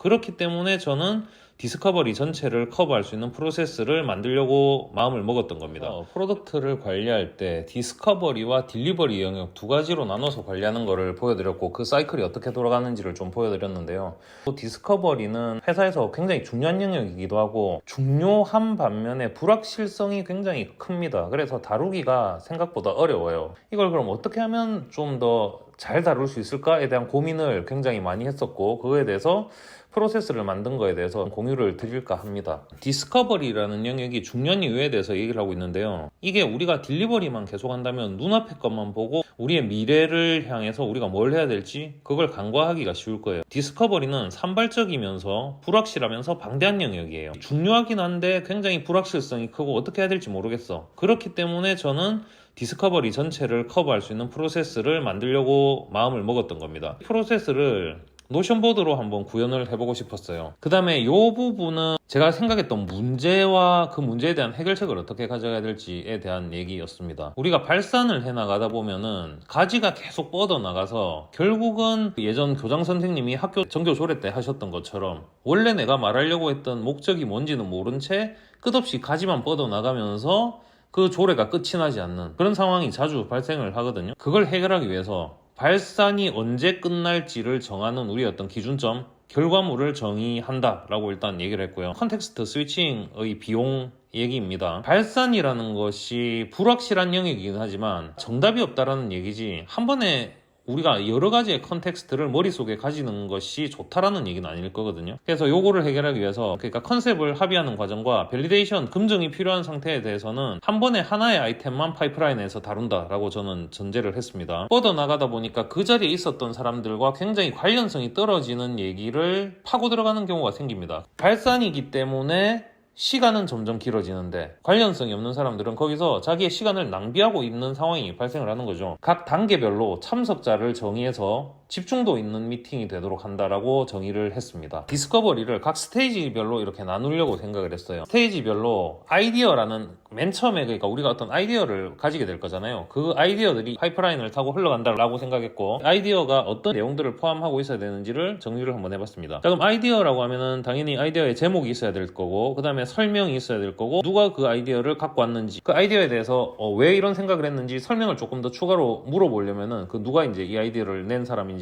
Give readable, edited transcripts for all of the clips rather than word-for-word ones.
그렇기 때문에 저는 디스커버리 전체를 커버할 수 있는 프로세스를 만들려고 마음을 먹었던 겁니다. 프로덕트를 관리할 때 디스커버리와 딜리버리 영역 두 가지로 나눠서 관리하는 것을 보여드렸고, 그 사이클이 어떻게 돌아가는지를 좀 보여드렸는데요. 또 디스커버리는 회사에서 굉장히 중요한 영역이기도 하고 중요한 반면에 불확실성이 굉장히 큽니다. 그래서 다루기가 생각보다 어려워요. 이걸 그럼 어떻게 하면 좀 더 잘 다룰 수 있을까에 대한 고민을 굉장히 많이 했었고, 그거에 대해서 프로세스를 만든 거에 대해서 공유를 드릴까 합니다. 디스커버리라는 영역이 중요한 이유에 대해서 얘기를 하고 있는데요. 이게 우리가 딜리버리만 계속 한다면 눈앞의 것만 보고 우리의 미래를 향해서 우리가 뭘 해야 될지 그걸 간과하기가 쉬울 거예요. 디스커버리는 산발적이면서 불확실하면서 방대한 영역이에요. 중요하긴 한데 굉장히 불확실성이 크고 어떻게 해야 될지 모르겠어. 그렇기 때문에 저는 디스커버리 전체를 커버할 수 있는 프로세스를 만들려고 마음을 먹었던 겁니다. 프로세스를 노션보드로 한번 구현을 해보고 싶었어요. 그 다음에 이 부분은 제가 생각했던 문제와 그 문제에 대한 해결책을 어떻게 가져가야 될지에 대한 얘기였습니다. 우리가 발산을 해나가다 보면은 가지가 계속 뻗어나가서 결국은 예전 교장 선생님이 학교 전교 조례 때 하셨던 것처럼 원래 내가 말하려고 했던 목적이 뭔지는 모른 채 끝없이 가지만 뻗어나가면서 그 조례가 끝이 나지 않는 그런 상황이 자주 발생을 하거든요. 그걸 해결하기 위해서 발산이 언제 끝날지를 정하는 우리의 어떤 기준점, 결과물을 정의한다라고 일단 얘기를 했고요. 컨텍스트 스위칭의 비용 얘기입니다. 발산이라는 것이 불확실한 영역이긴 하지만 정답이 없다라는 얘기지, 한 번에 우리가 여러 가지의 컨텍스트를 머릿속에 가지는 것이 좋다라는 얘기는 아닐 거거든요. 그래서 요거를 해결하기 위해서, 그러니까 컨셉을 합의하는 과정과 밸리데이션, 검증이 필요한 상태에 대해서는 한 번에 하나의 아이템만 파이프라인에서 다룬다라고 저는 전제를 했습니다. 뻗어나가다 보니까 그 자리에 있었던 사람들과 굉장히 관련성이 떨어지는 얘기를 파고 들어가는 경우가 생깁니다. 발산이기 때문에 시간은 점점 길어지는데 관련성이 없는 사람들은 거기서 자기의 시간을 낭비하고 있는 상황이 발생을 하는 거죠. 각 단계별로 참석자를 정의해서 집중도 있는 미팅이 되도록 한다라고 정의를 했습니다. 디스커버리를 각 스테이지별로 이렇게 나누려고 생각을 했어요. 스테이지별로 아이디어라는, 맨 처음에 그러니까 우리가 어떤 아이디어를 가지게 될 거잖아요. 그 아이디어들이 파이프라인을 타고 흘러간다라고 생각했고, 아이디어가 어떤 내용들을 포함하고 있어야 되는지를 정리를 한번 해봤습니다. 자, 그럼 아이디어라고 하면은 당연히 아이디어의 제목이 있어야 될 거고, 그 다음에 설명이 있어야 될 거고, 누가 그 아이디어를 갖고 왔는지, 그 아이디어에 대해서 왜 이런 생각을 했는지 설명을 조금 더 추가로 물어보려면은 그 누가 이제 이 아이디어를 낸 사람인지가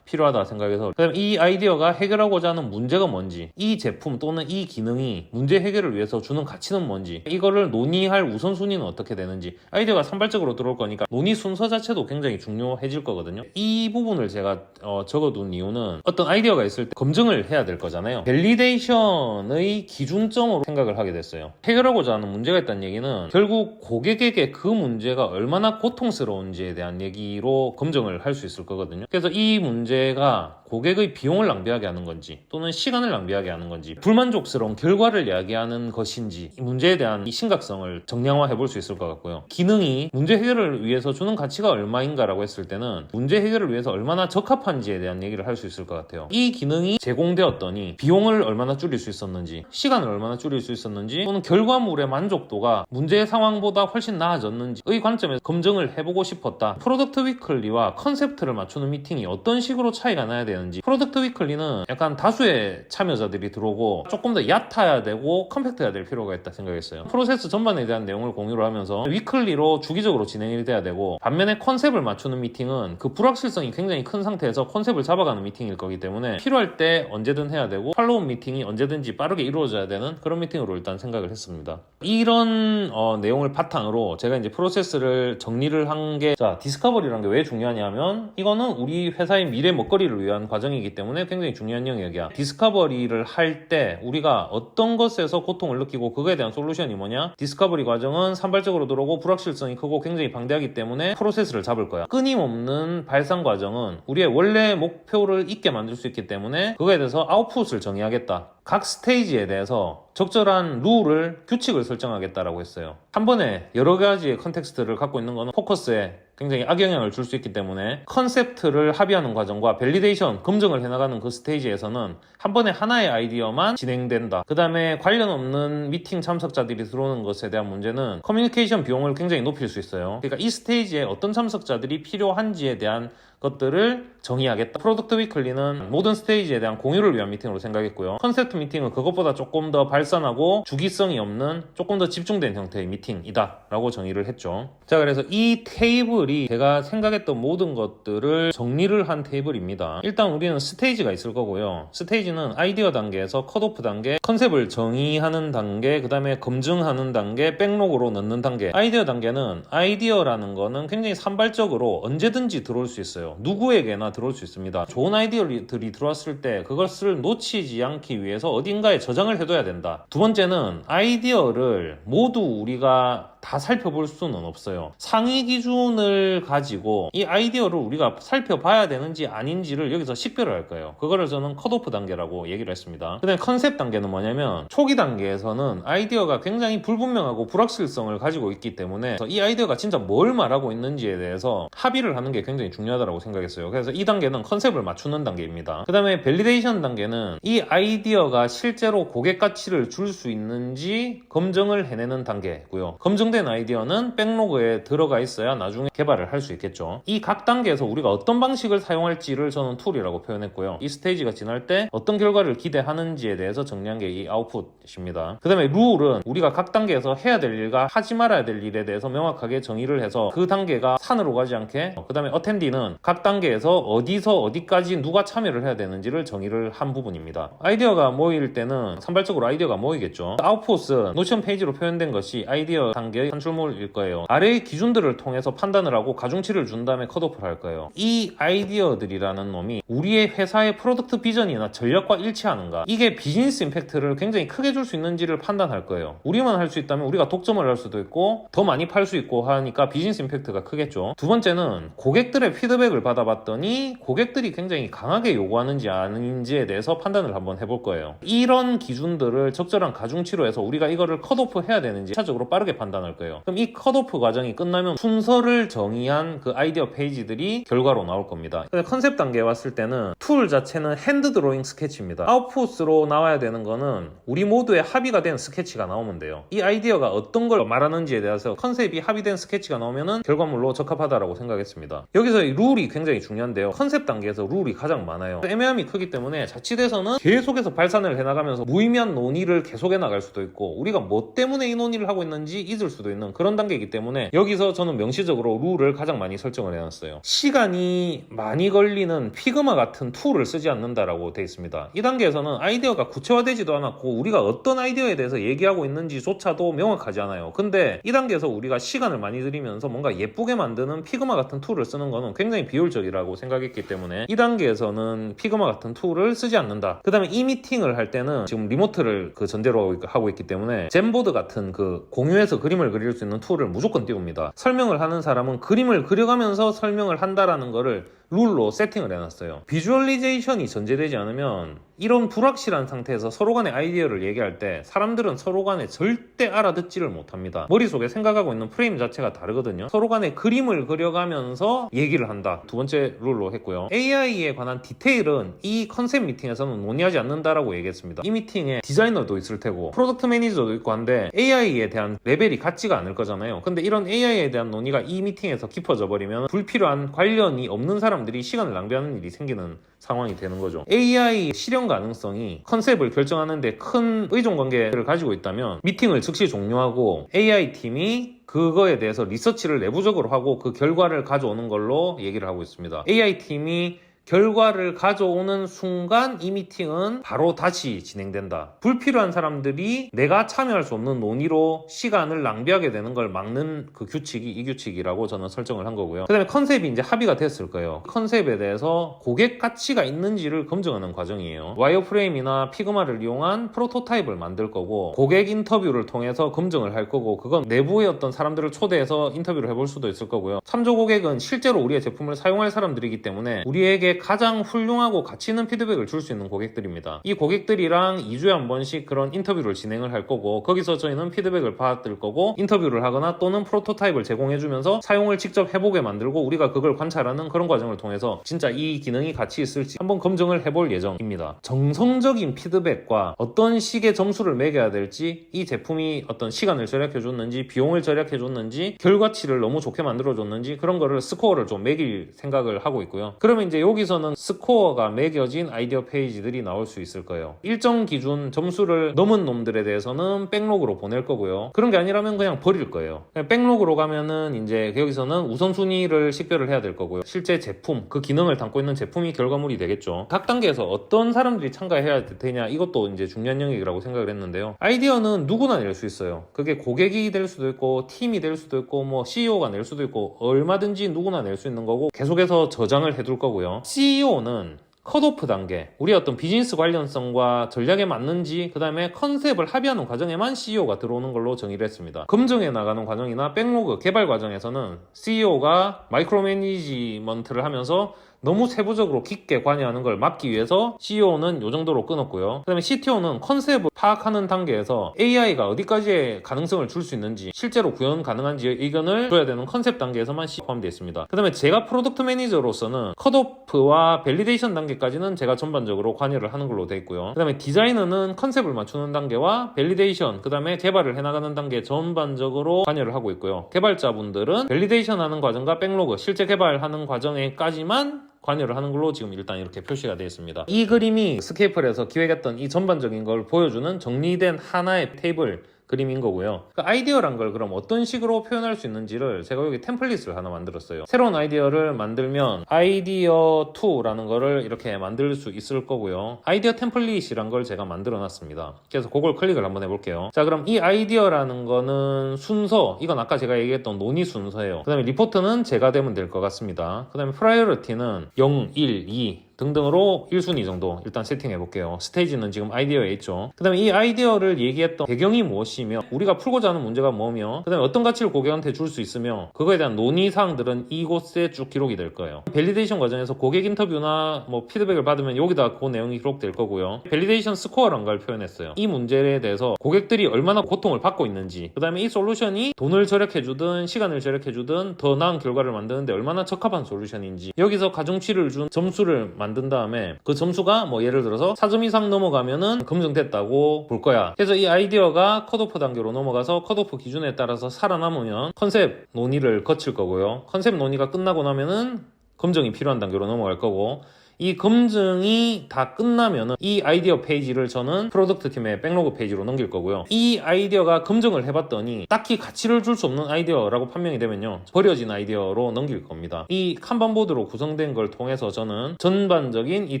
필요하다 생각해서, 그다음에 이 아이디어가 해결하고자 하는 문제가 뭔지, 이 제품 또는 이 기능이 문제 해결을 위해서 주는 가치는 뭔지, 이거를 논의할 우선순위는 어떻게 되는지, 아이디어가 산발적으로 들어올 거니까 논의 순서 자체도 굉장히 중요해질 거거든요. 이 부분을 제가 적어둔 이유는 어떤 아이디어가 있을 때 검증을 해야 될 거잖아요. 밸리데이션의 기준점으로 생각을 하게 됐어요. 해결하고자 하는 문제가 있다는 얘기는 결국 고객에게 그 문제가 얼마나 고통스러운지에 대한 얘기로 검증을 할 수 있을 거거든요. 그래서 이 문제가 고객의 비용을 낭비하게 하는 건지 또는 시간을 낭비하게 하는 건지, 불만족스러운 결과를 야기하는 것인지, 이 문제에 대한 이 심각성을 정량화해 볼 수 있을 것 같고요. 기능이 문제 해결을 위해서 주는 가치가 얼마인가라고 했을 때는 문제 해결을 위해서 얼마나 적합한지에 대한 얘기를 할 수 있을 것 같아요. 이 기능이 제공되었더니 비용을 얼마나 줄일 수 있었는지, 시간을 얼마나 줄일 수 있었는지, 또는 결과물의 만족도가 문제 상황보다 훨씬 나아졌는지의 관점에서 검증을 해보고 싶었다. 프로덕트 위클리와 컨셉트를 맞추는 미팅이 어떤 식으로 차이가 나야 되는지, 프로덕트 위클리는 약간 다수의 참여자들이 들어오고 조금 더 얕아야 되고 컴팩트해야 될 필요가 있다 생각했어요. 프로세스 전반에 대한 내용을 공유를 하면서 위클리로 주기적으로 진행이 돼야 되고, 반면에 컨셉을 맞추는 미팅은 그 불확실성이 굉장히 큰 상태에서 컨셉을 잡아가는 미팅일 거기 때문에 필요할 때 언제든 해야 되고 팔로우 미팅이 언제든지 빠르게 이루어져야 되는 그런 미팅으로 일단 생각을 했습니다. 이런 내용을 바탕으로 제가 이제 프로세스를 정리를 한 게, 자, 디스커버리라는 게 왜 중요하냐면 이거는 우리 회사의 미래 먹거리를 위한 과정이기 때문에 굉장히 중요한 영역이야. 디스커버리를 할 때 우리가 어떤 것에서 고통을 느끼고 그거에 대한 솔루션이 뭐냐? 디스커버리 과정은 산발적으로 들어오고 불확실성이 크고 굉장히 방대하기 때문에 프로세스를 잡을 거야. 끊임없는 발상 과정은 우리의 원래 목표를 있게 만들 수 있기 때문에 그거에 대해서 아웃풋을 정의하겠다. 각 스테이지에 대해서 적절한 룰을, 규칙을 설정하겠다라고 했어요. 한 번에 여러 가지의 컨텍스트를 갖고 있는 거는 포커스에 굉장히 악영향을 줄 수 있기 때문에 컨셉트를 합의하는 과정과 밸리데이션, 검증을 해나가는 그 스테이지에서는 한 번에 하나의 아이디어만 진행된다. 그 다음에 관련 없는 미팅 참석자들이 들어오는 것에 대한 문제는 커뮤니케이션 비용을 굉장히 높일 수 있어요. 그러니까 이 스테이지에 어떤 참석자들이 필요한지에 대한 것들을 정의하겠다. 프로덕트 위클리는 모든 스테이지에 대한 공유를 위한 미팅으로 생각했고요. 컨셉트 미팅은 그것보다 조금 더 발산하고 주기성이 없는 조금 더 집중된 형태의 미팅이다 라고 정의를 했죠. 자, 그래서 이 테이블이 제가 생각했던 모든 것들을 정리를 한 테이블입니다. 일단 우리는 스테이지가 있을 거고요. 스테이지는 아이디어 단계에서 컷오프 단계, 컨셉을 정의하는 단계, 그 다음에 검증하는 단계, 백록으로 넣는 단계. 아이디어 단계는 아이디어라는 거는 굉장히 산발적으로 언제든지 들어올 수 있어요. 누구에게나 들어올 수 있습니다. 좋은 아이디어들이 들어왔을 때 그것을 놓치지 않기 위해서 어딘가에 저장을 해둬야 된다. 두 번째는 아이디어를 모두 우리가 다 살펴볼 수는 없어요. 상위 기준을 가지고 이 아이디어를 우리가 살펴봐야 되는지 아닌지를 여기서 식별을 할 거예요. 그거를 저는 컷오프 단계라고 얘기를 했습니다. 그 다음에 컨셉 단계는 뭐냐면 초기 단계에서는 아이디어가 굉장히 불분명하고 불확실성을 가지고 있기 때문에 이 아이디어가 진짜 뭘 말하고 있는지에 대해서 합의를 하는 게 굉장히 중요하다고 생각했어요. 그래서 이 단계는 컨셉을 맞추는 단계입니다. 그 다음에 밸리데이션 단계는 이 아이디어가 실제로 고객 가치를 줄 수 있는지 검증을 해내는 단계고요. 검증된 아이디어는 백로그에 들어가 있어야 나중에 개발을 할 수 있겠죠. 이 각 단계에서 우리가 어떤 방식을 사용할지를 저는 툴이라고 표현했고요. 이 스테이지가 지날 때 어떤 결과를 기대하는지에 대해서 정리한 게 이 아웃풋입니다. 그 다음에 룰은 우리가 각 단계에서 해야 될 일과 하지 말아야 될 일에 대해서 명확하게 정의를 해서 그 단계가 산으로 가지 않게, 그 다음에 어텐디는 각 단계에서 어디서 어디까지 누가 참여를 해야 되는지를 정의를 한 부분입니다. 아이디어가 모일 때는 산발적으로 아이디어가 모이겠죠. 아웃풋은 노션 페이지로 표현된 것이 아이디어 단계의 산출물일 거예요. 아래의 기준들을 통해서 판단을 하고 가중치를 준 다음에 컷오프를 할 거예요. 이 아이디어들이라는 놈이 우리의 회사의 프로덕트 비전이나 전략과 일치하는가, 이게 비즈니스 임팩트를 굉장히 크게 줄 수 있는지를 판단할 거예요. 우리만 할 수 있다면 우리가 독점을 할 수도 있고 더 많이 팔 수 있고 하니까 비즈니스 임팩트가 크겠죠. 두 번째는 고객들의 피드백을 받아봤더니 고객들이 굉장히 강하게 요구하는지 아닌지에 대해서 판단을 한번 해볼 거예요. 이런 기준들을 적절한 가중치로 해서 우리가 이거를 컷오프 해야 되는지 차적으로 빠르게 판단할 거예요. 그럼 이 컷오프 과정이 끝나면 순서를 정의한 그 아이디어 페이지들이 결과로 나올 겁니다. 근데 컨셉 단계에 왔을 때는 툴 자체는 핸드 드로잉 스케치입니다. 아웃풋으로 나와야 되는 거는 우리 모두의 합의가 된 스케치가 나오면 돼요. 이 아이디어가 어떤 걸 말하는지에 대해서 컨셉이 합의된 스케치가 나오면은 결과물로 적합하다라고 생각했습니다. 여기서 이 룰이 굉장히 중요한데요. 컨셉 단계에서 룰이 가장 많아요. 애매함이 크기 때문에 자칫해서는 계속해서 발산을 해나가면서 무의미한 논의를 계속해 나갈 수도 있고 우리가 뭐 때문에 이 논의를 하고 있는지 잊을 수도 있는 그런 단계이기 때문에 여기서 저는 명시적으로 룰을 가장 많이 설정을 해놨어요. 시간이 많이 걸리는 피그마 같은 툴을 쓰지 않는다라고 되어 있습니다. 이 단계에서는 아이디어가 구체화되지도 않았고 우리가 어떤 아이디어에 대해서 얘기하고 있는지조차도 명확하지 않아요. 근데 이 단계에서 우리가 시간을 많이 들이면서 뭔가 예쁘게 만드는 피그마 같은 툴을 쓰는 거는 굉장히 비효율적이라고 생각했기 때문에 이 단계에서는 피그마 같은 툴을 쓰지 않는다. 그 다음에 이 미팅을 할 때는 지금 리모트를 그 전제로 하고 있기 때문에 젠보드 같은 그 공유해서 그림을 그릴 수 있는 툴을 무조건 띄웁니다. 설명을 하는 사람은 그림을 그려가면서 설명을 한다라는 거를 룰로 세팅을 해놨어요. 비주얼리제이션이 전제되지 않으면 이런 불확실한 상태에서 서로 간의 아이디어를 얘기할 때 사람들은 서로 간에 절대 알아듣지를 못합니다. 머릿속에 생각하고 있는 프레임 자체가 다르거든요. 서로 간에 그림을 그려가면서 얘기를 한다. 두 번째 룰로 했고요. AI에 관한 디테일은 이 컨셉 미팅에서는 논의하지 않는다라고 얘기했습니다. 이 미팅에 디자이너도 있을 테고 프로덕트 매니저도 있고 한데 AI에 대한 레벨이 같지가 않을 거잖아요. 근데 이런 AI에 대한 논의가 이 미팅에서 깊어져 버리면 불필요한 관련이 없는 사람들이 시간을 낭비하는 일이 생기는 상황이 되는 거죠. AI 실현 가능성이 컨셉을 결정하는데 큰 의존 관계를 가지고 있다면 미팅을 즉시 종료하고 AI 팀이 그거에 대해서 리서치를 내부적으로 하고 그 결과를 가져오는 걸로 얘기를 하고 있습니다. AI 팀이 결과를 가져오는 순간 이 미팅은 바로 다시 진행된다. 불필요한 사람들이 내가 참여할 수 없는 논의로 시간을 낭비하게 되는 걸 막는 그 규칙이 이 규칙이라고 저는 설정을 한 거고요. 그 다음에 컨셉이 이제 합의가 됐을 거예요. 컨셉에 대해서 고객 가치가 있는지를 검증하는 과정이에요. 와이어프레임이나 피그마를 이용한 프로토타입을 만들 거고 고객 인터뷰를 통해서 검증을 할 거고 그건 내부의 어떤 사람들을 초대해서 인터뷰를 해볼 수도 있을 거고요. 참조 고객은 실제로 우리의 제품을 사용할 사람들이기 때문에 우리에게 우리에게 가장 훌륭하고 가치 있는 피드백을 줄 수 있는 고객들입니다. 이 고객들이랑 2주에 한 번씩 그런 인터뷰를 진행을 할 거고, 거기서 저희는 피드백을 받을 거고 인터뷰를 하거나 또는 프로토타입을 제공해주면서 사용을 직접 해보게 만들고 우리가 그걸 관찰하는 그런 과정을 통해서 진짜 이 기능이 가치 있을지 한번 검증을 해볼 예정입니다. 정성적인 피드백과 어떤 식의 점수를 매겨야 될지, 이 제품이 어떤 시간을 절약해줬는지 비용을 절약해줬는지 결과치를 너무 좋게 만들어줬는지 그런 거를 스코어를 좀 매길 생각을 하고 있고요. 그러면 이제 여기서는 스코어가 매겨진 아이디어 페이지들이 나올 수 있을 거예요. 일정 기준 점수를 넘은 놈들에 대해서는 백로그로 보낼 거고요. 그런 게 아니라면 그냥 버릴 거예요. 그냥 백로그로 가면은 이제 여기서는 우선순위를 식별을 해야 될 거고요. 실제 제품, 그 기능을 담고 있는 제품이 결과물이 되겠죠. 각 단계에서 어떤 사람들이 참가해야 되냐, 이것도 이제 중요한 영역이라고 생각을 했는데요. 아이디어는 누구나 낼 수 있어요. 그게 고객이 될 수도 있고 팀이 될 수도 있고 뭐 CEO가 낼 수도 있고 얼마든지 누구나 낼 수 있는 거고 계속해서 저장을 해둘 거고요. CEO는 컷오프 단계, 우리 어떤 비즈니스 관련성과 전략에 맞는지, 그 다음에 컨셉을 합의하는 과정에만 CEO가 들어오는 걸로 정의를 했습니다. 검증해 나가는 과정이나 백로그 개발 과정에서는 CEO가 마이크로 매니지먼트를 하면서 너무 세부적으로 깊게 관여하는 걸 막기 위해서 CEO는 이 정도로 끊었고요. 그 다음에 CTO는 컨셉을 파악하는 단계에서 AI가 어디까지의 가능성을 줄 수 있는지, 실제로 구현 가능한지 의견을 줘야 되는 컨셉 단계에서만 포함되어 있습니다. 그 다음에 제가 프로덕트 매니저로서는 컷오프와 밸리데이션 단계까지는 제가 전반적으로 관여를 하는 걸로 되어 있고요. 그 다음에 디자이너는 컨셉을 맞추는 단계와 밸리데이션, 그 다음에 개발을 해나가는 단계 전반적으로 관여를 하고 있고요. 개발자분들은 밸리데이션 하는 과정과 백로그, 실제 개발하는 과정에까지만 관여를 하는 걸로 지금 일단 이렇게 표시가 되어 있습니다. 이 그림이 스케이플에서 기획했던 이 전반적인 걸 보여주는 정리된 하나의 테이블 그림인 거고요. 그 아이디어란 걸 그럼 어떤 식으로 표현할 수 있는지를 제가 여기 템플릿을 하나 만들었어요. 새로운 아이디어를 만들면 아이디어 2라는 거를 이렇게 만들 수 있을 거고요. 아이디어 템플릿이란 걸 제가 만들어 놨습니다. 그래서 그걸 클릭을 한번 해볼게요. 자, 그럼 이 아이디어라는 거는 순서, 이건 아까 제가 얘기했던 논의 순서예요. 그 다음에 리포트는 제가 되면 될 것 같습니다. 그 다음에 프라이어리티는 0, 1, 2 등등으로 1순위 정도 일단 세팅해 볼게요. 스테이지는 지금 아이디어에 있죠. 그 다음에 이 아이디어를 얘기했던 배경이 무엇이며, 우리가 풀고자 하는 문제가 뭐며, 그 다음에 어떤 가치를 고객한테 줄 수 있으며, 그거에 대한 논의사항들은 이곳에 쭉 기록이 될 거예요. 밸리데이션 과정에서 고객 인터뷰나 뭐 피드백을 받으면 여기다 그 내용이 기록될 거고요. 밸리데이션 스코어란 걸 표현했어요. 이 문제에 대해서 고객들이 얼마나 고통을 받고 있는지, 그 다음에 이 솔루션이 돈을 절약해주든 시간을 절약해주든 더 나은 결과를 만드는데 얼마나 적합한 솔루션인지, 여기서 가중치를 준 점수를 만든 다음에 그 점수가 뭐 예를 들어서 4점 이상 넘어가면은 검증됐다고 볼 거야. 그래서 이 아이디어가 컷오프 단계로 넘어가서 컷오프 기준에 따라서 살아남으면 컨셉 논의를 거칠 거고요. 컨셉 논의가 끝나고 나면은 검증이 필요한 단계로 넘어갈 거고, 이 검증이 다 끝나면은 이 아이디어 페이지를 저는 프로덕트 팀의 백로그 페이지로 넘길 거고요. 이 아이디어가 검증을 해봤더니 딱히 가치를 줄 수 없는 아이디어라고 판명이 되면요, 버려진 아이디어로 넘길 겁니다. 이 칸반보드로 구성된 걸 통해서 저는 전반적인 이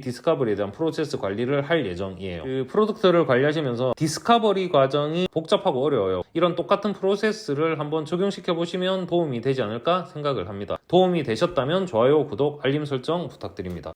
디스커버리에 대한 프로세스 관리를 할 예정이에요. 그 프로덕트를 관리하시면서 디스커버리 과정이 복잡하고 어려워요. 이런 똑같은 프로세스를 한번 적용시켜 보시면 도움이 되지 않을까 생각을 합니다. 도움이 되셨다면 좋아요, 구독, 알림 설정 부탁드립니다.